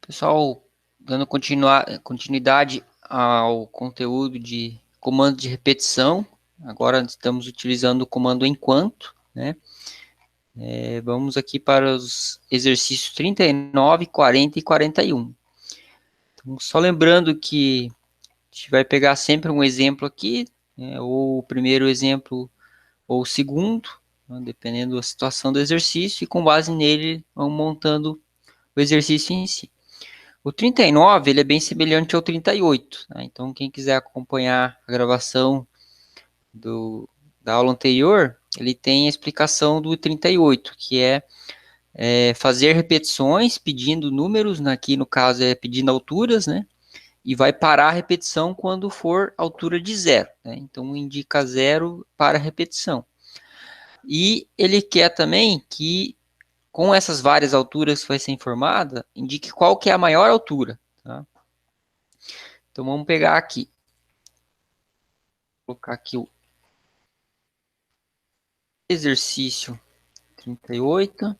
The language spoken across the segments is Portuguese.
Pessoal, dando continuidade ao conteúdo de comando de repetição, agora estamos utilizando o comando enquanto, né? Vamos aqui para os exercícios 39, 40 e 41. Então, só lembrando que a gente vai pegar sempre um exemplo aqui, né, ou o primeiro exemplo ou o segundo, né, dependendo da situação do exercício, e com base nele vamos montando o exercício em si. O 39, ele é bem semelhante ao 38, né? Então, quem quiser acompanhar a gravação da aula anterior, ele tem a explicação do 38, que é fazer repetições pedindo números, né? Aqui no caso é pedindo alturas, né? E vai parar a repetição quando for altura de zero, né? Então, indica zero para a repetição. E ele quer também que, com essas várias alturas que vai ser informada, indique qual que é a maior altura, tá? Então, vamos pegar aqui. Vou colocar aqui o exercício 38.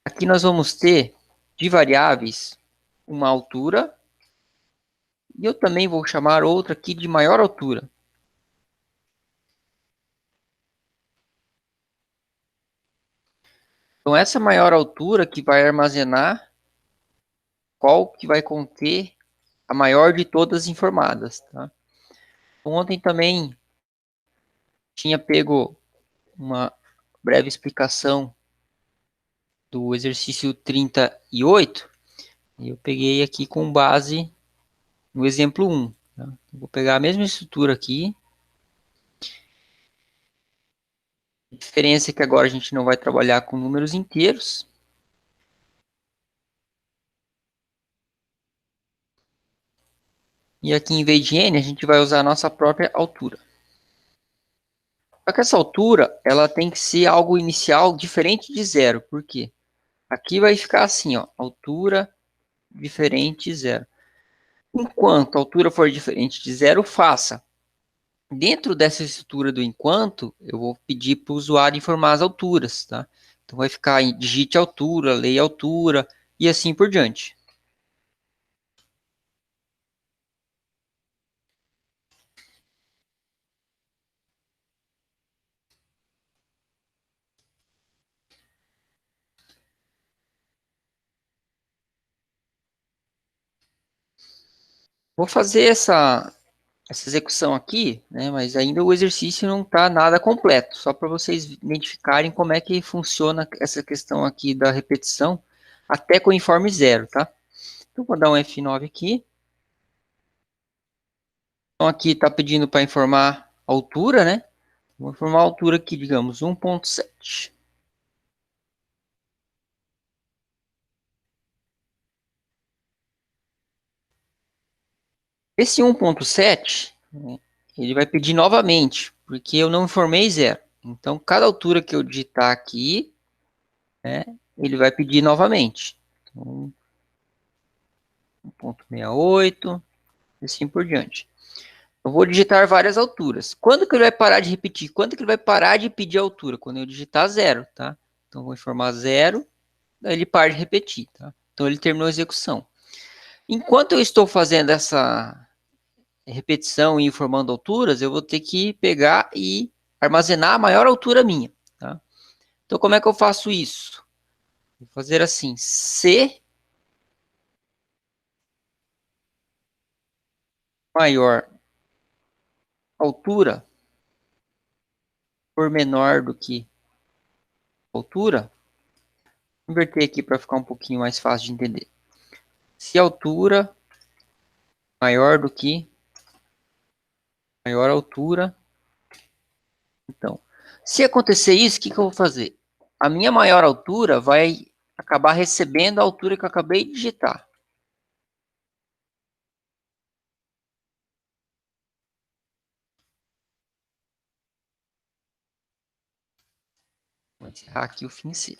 Aqui nós vamos ter de variáveis uma altura. E eu também vou chamar outra aqui de maior altura. Então, essa maior altura que vai armazenar qual que vai conter a maior de todas informadas, tá? Ontem também tinha pego uma breve explicação do exercício 38. E eu peguei aqui com base no exemplo 1. Tá? Vou pegar a mesma estrutura aqui. A diferença é que agora a gente não vai trabalhar com números inteiros. E aqui, em vez de n, a gente vai usar a nossa própria altura. Só que essa altura, ela tem que ser algo inicial diferente de zero. Por quê? Aqui vai ficar assim, ó, altura diferente de zero. Enquanto a altura for diferente de zero, faça. Dentro dessa estrutura do enquanto, eu vou pedir para o usuário informar as alturas, tá? Então vai ficar em digite altura, leia altura e assim por diante. Vou fazer essa execução aqui, né? Mas ainda o exercício não está nada completo, só para vocês identificarem como é que funciona essa questão aqui da repetição até com o informe zero, tá? Então, vou dar um F9 aqui. Então, aqui está pedindo para informar a altura, né? Vou informar a altura aqui, digamos, 1.7. Esse 1.7, né, ele vai pedir novamente, porque eu não informei zero. Então, cada altura que eu digitar aqui, né, ele vai pedir novamente. Então, 1.68, e assim por diante. Eu vou digitar várias alturas. Quando que ele vai parar de repetir? Quando que ele vai parar de pedir altura? Quando eu digitar zero, tá? Então, eu vou informar zero, daí ele para de repetir, tá? Então, ele terminou a execução. Enquanto eu estou fazendo essa repetição e informando alturas, eu vou ter que pegar e armazenar a maior altura minha, tá? Então, como é que eu faço isso? Vou fazer assim, se maior altura for menor do que altura, vou inverter aqui para ficar um pouquinho mais fácil de entender. Se a altura maior do que maior altura, então, se acontecer isso, o que eu vou fazer? A minha maior altura vai acabar recebendo a altura que eu acabei de digitar. Vou encerrar aqui o fim C.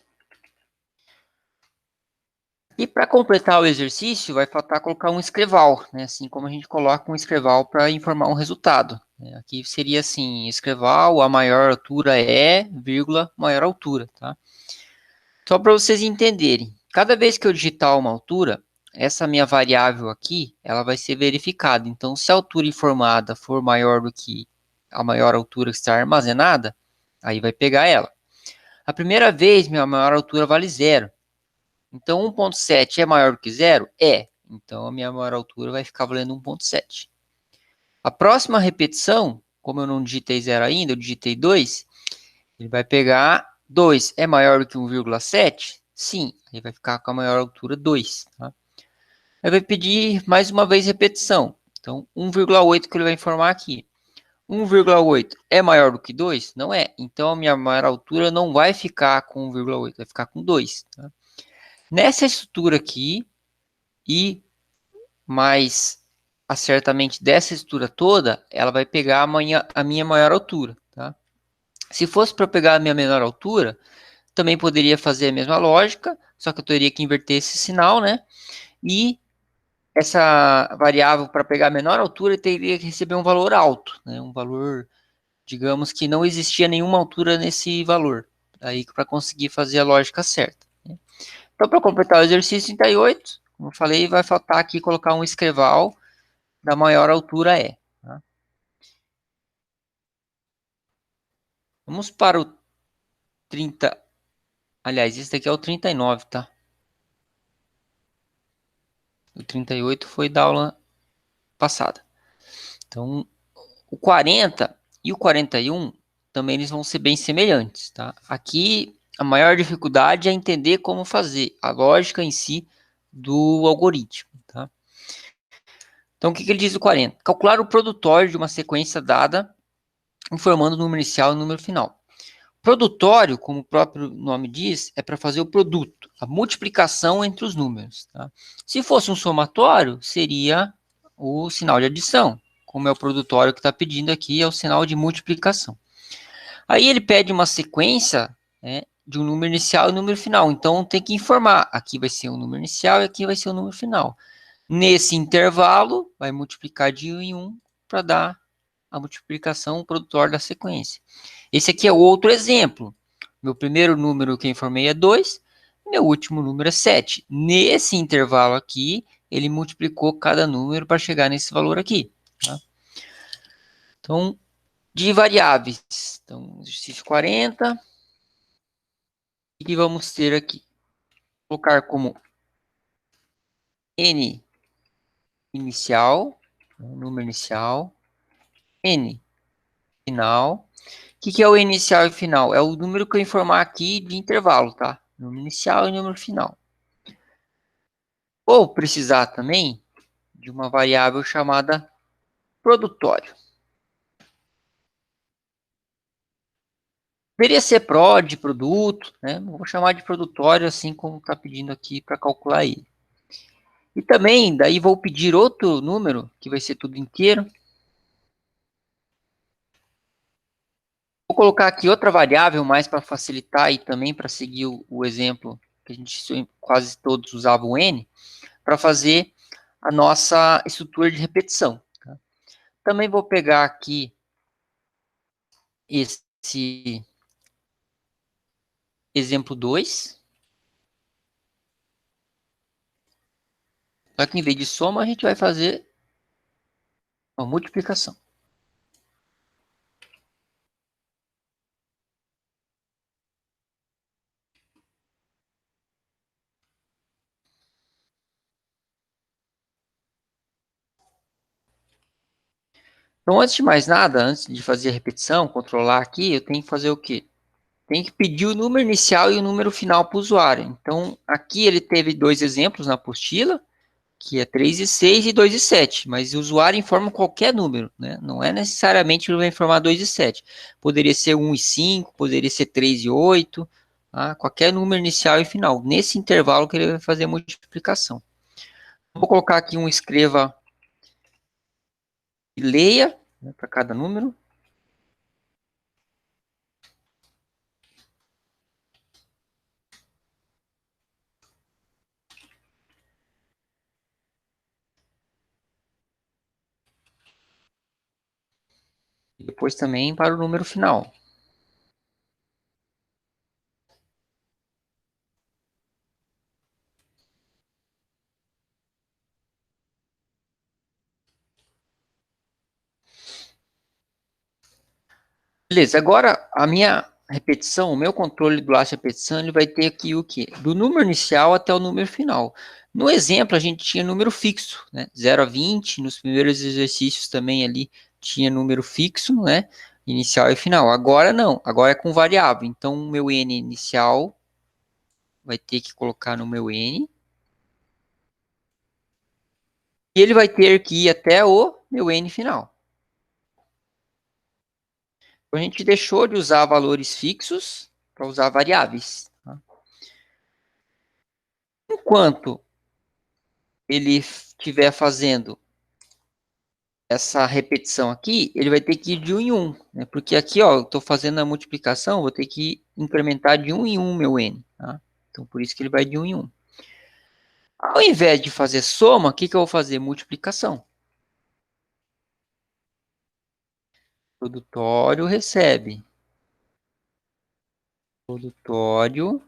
E para completar o exercício, vai faltar colocar um escreval, né? Assim como a gente coloca um escreval para informar um resultado. Aqui seria assim, escreval, a maior altura é, vírgula, maior altura, tá? Só para vocês entenderem. cada vez que eu digitar uma altura, essa minha variável aqui, ela vai ser verificada. Então, se a altura informada for maior do que a maior altura que está armazenada, aí vai pegar ela. A primeira vez, minha maior altura vale 0. Então, 1.7 é maior do que 0? É. Então, a minha maior altura vai ficar valendo 1.7. A próxima repetição, como eu não digitei 0 ainda, eu digitei 2, ele vai pegar 2 é maior do que 1,7? Sim, ele vai ficar com a maior altura 2. Tá? Aí vai pedir mais uma vez repetição. Então, 1,8 que ele vai informar aqui. 1,8 é maior do que 2? Não é. Então, a minha maior altura não vai ficar com 1,8, vai ficar com 2. Tá? Nessa estrutura aqui, e mais acertamente dessa estrutura toda, ela vai pegar a minha maior altura. Tá? Se fosse para pegar a minha menor altura, também poderia fazer a mesma lógica, só que eu teria que inverter esse sinal, né? E essa variável para pegar a menor altura teria que receber um valor alto, né? Um valor, digamos que não existia nenhuma altura nesse valor, aí para conseguir fazer a lógica certa. Né? Então, para completar o exercício 38, como eu falei, vai faltar aqui colocar um escreval da maior altura é. Tá? Vamos para o 30. Aliás, esse daqui é o 39, tá? O 38 foi da aula passada. Então, o 40 e o 41 também eles vão ser bem semelhantes, tá? Aqui a maior dificuldade é entender como fazer a lógica em si do algoritmo, tá? Então, o que ele diz o 40? Calcular o produtório de uma sequência dada, informando o número inicial e o número final. Produtório, como o próprio nome diz, é para fazer o produto, a multiplicação entre os números. Tá? Se fosse um somatório, seria o sinal de adição. Como é o produtório que está pedindo aqui, é o sinal de multiplicação. Aí ele pede uma sequência, né, de um número inicial e um número final. Então tem que informar. Aqui vai ser o número inicial e aqui vai ser o número final. Nesse intervalo, vai multiplicar de 1 em 1 para dar a multiplicação, o produtor da sequência. Esse aqui é outro exemplo. Meu primeiro número que eu informei é 2, meu último número é 7. Nesse intervalo aqui, ele multiplicou cada número para chegar nesse valor aqui. Tá? Então, de variáveis. Então, exercício 40. O que vamos ter aqui? Colocar como n inicial, número inicial, n final. O que é o inicial e final? É o número que eu informar aqui de intervalo, tá? Número inicial e número final. Ou precisar também de uma variável chamada produtório. Deveria ser pro de produto, né? Vou chamar de produtório assim como está pedindo aqui para calcular ele. E também, daí vou pedir outro número, que vai ser tudo inteiro. Vou colocar aqui outra variável mais para facilitar e também para seguir o exemplo que a gente quase todos usavam o n, para fazer a nossa estrutura de repetição. Tá? Também vou pegar aqui esse exemplo 2. Só que em vez de soma, a gente vai fazer uma multiplicação. Então, antes de mais nada, antes de fazer a repetição, controlar aqui, eu tenho que fazer o quê? Tem que pedir o número inicial e o número final para o usuário. Então, aqui ele teve dois exemplos na apostila, que é 3 e 6 e 2 e 7, mas o usuário informa qualquer número, né? Não é necessariamente ele vai informar 2 e 7. Poderia ser 1 e 5, poderia ser 3 e 8, tá? Qualquer número inicial e final. Nesse intervalo que ele vai fazer a multiplicação. Vou colocar aqui um escreva e leia, né, para cada número. E depois também para o número final. Beleza, agora a minha repetição, o meu controle do laço de repetição, ele vai ter aqui o quê? Do número inicial até o número final. No exemplo, a gente tinha número fixo, né? 0 a 20, nos primeiros exercícios também ali tinha número fixo, né? Inicial e final. Agora não, agora é com variável. Então, o meu n inicial vai ter que colocar no meu n. E ele vai ter que ir até o meu n final. Então, a gente deixou de usar valores fixos para usar variáveis. Tá? Enquanto ele estiver fazendo essa repetição aqui, ele vai ter que ir de 1 em 1, né? Porque aqui, ó, eu estou fazendo a multiplicação, vou ter que incrementar de 1 em 1 meu n, tá? Então, por isso que ele vai de 1 em 1. Ao invés de fazer soma, o que que eu vou fazer? Multiplicação. Produtório recebe. Produtório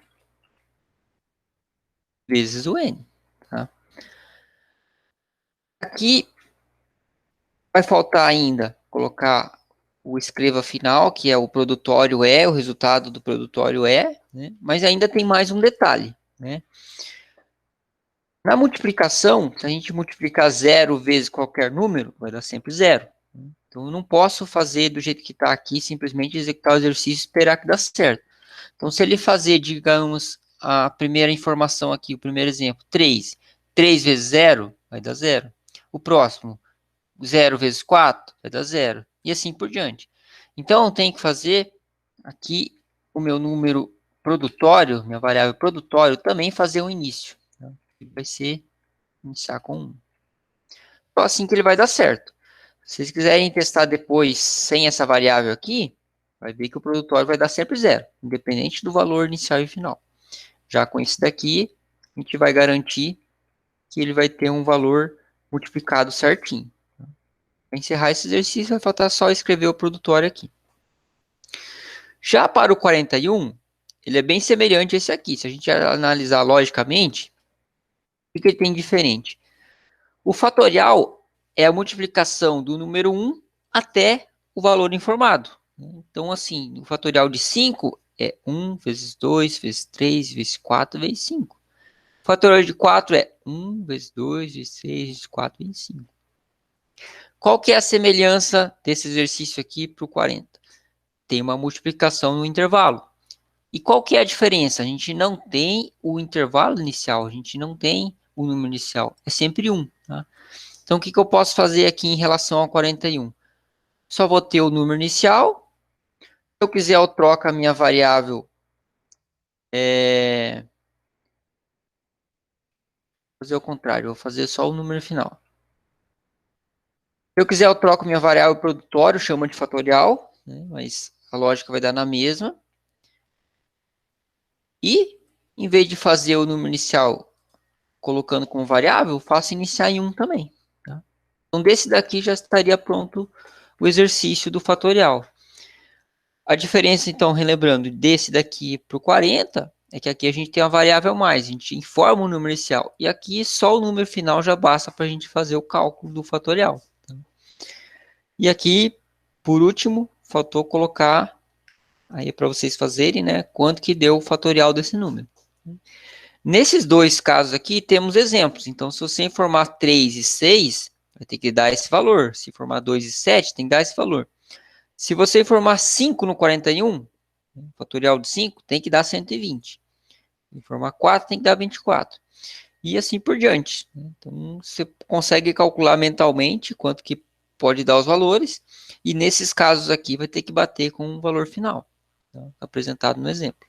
vezes o n, tá? Aqui vai faltar ainda colocar o escreva final, que é o produtório o resultado do produtório né? Mas ainda tem mais um detalhe, né? Na multiplicação, se a gente multiplicar 0 vezes qualquer número, vai dar sempre 0. Então, eu não posso fazer do jeito que está aqui, simplesmente executar o exercício e esperar que dá certo. Então, se ele fazer, digamos, a primeira informação aqui, o primeiro exemplo, 3. 3 vezes 0, vai dar 0. O próximo, 0 vezes 4, vai dar 0. E assim por diante. Então, eu tenho que fazer aqui o meu número produtório, minha variável produtório, também fazer um início. Vai ser iniciar com 1. Só assim que ele vai dar certo. Se vocês quiserem testar depois sem essa variável aqui, vai ver que o produtório vai dar sempre 0, independente do valor inicial e final. Já com esse daqui, a gente vai garantir que ele vai ter um valor multiplicado certinho. Para encerrar esse exercício, vai faltar só escrever o produtório aqui. Já para o 41, ele é bem semelhante a esse aqui. Se a gente analisar logicamente, o que ele tem de diferente? O fatorial é a multiplicação do número 1 até o valor informado. Então, assim, o fatorial de 5 é 1 vezes 2 vezes 3 vezes 4 vezes 5. O fatorial de 4 é 1 vezes 2 vezes 6 vezes 4 vezes 5. Qual que é a semelhança desse exercício aqui para o 40? Tem uma multiplicação no intervalo. E qual que é a diferença? A gente não tem o intervalo inicial, a gente não tem o número inicial, é sempre 1. Tá? Então, o que, que eu posso fazer aqui em relação ao 41? Só vou ter o número inicial. Se eu quiser, eu troco a minha variável. Vou fazer o contrário, vou fazer só o número final. Se eu quiser, eu troco minha variável produtório, chama de fatorial, né, mas a lógica vai dar na mesma. E, em vez de fazer o número inicial colocando como variável, faço iniciar em 1 também. Tá? Então, desse daqui já estaria pronto o exercício do fatorial. A diferença, então, relembrando, desse daqui para o 40, é que aqui a gente tem uma variável a mais, a gente informa o número inicial. E aqui só o número final já basta para a gente fazer o cálculo do fatorial. E aqui, por último, faltou colocar, aí para vocês fazerem, né, quanto que deu o fatorial desse número. Nesses dois casos aqui, temos exemplos. Então, se você informar 3 e 6, vai ter que dar esse valor. Se informar 2 e 7, tem que dar esse valor. Se você informar 5 no 41, fatorial de 5, tem que dar 120. Informar 4, tem que dar 24. E assim por diante. Então, você consegue calcular mentalmente quanto que pode dar os valores. E nesses casos aqui, vai ter que bater com o valor final, tá? Apresentado no exemplo.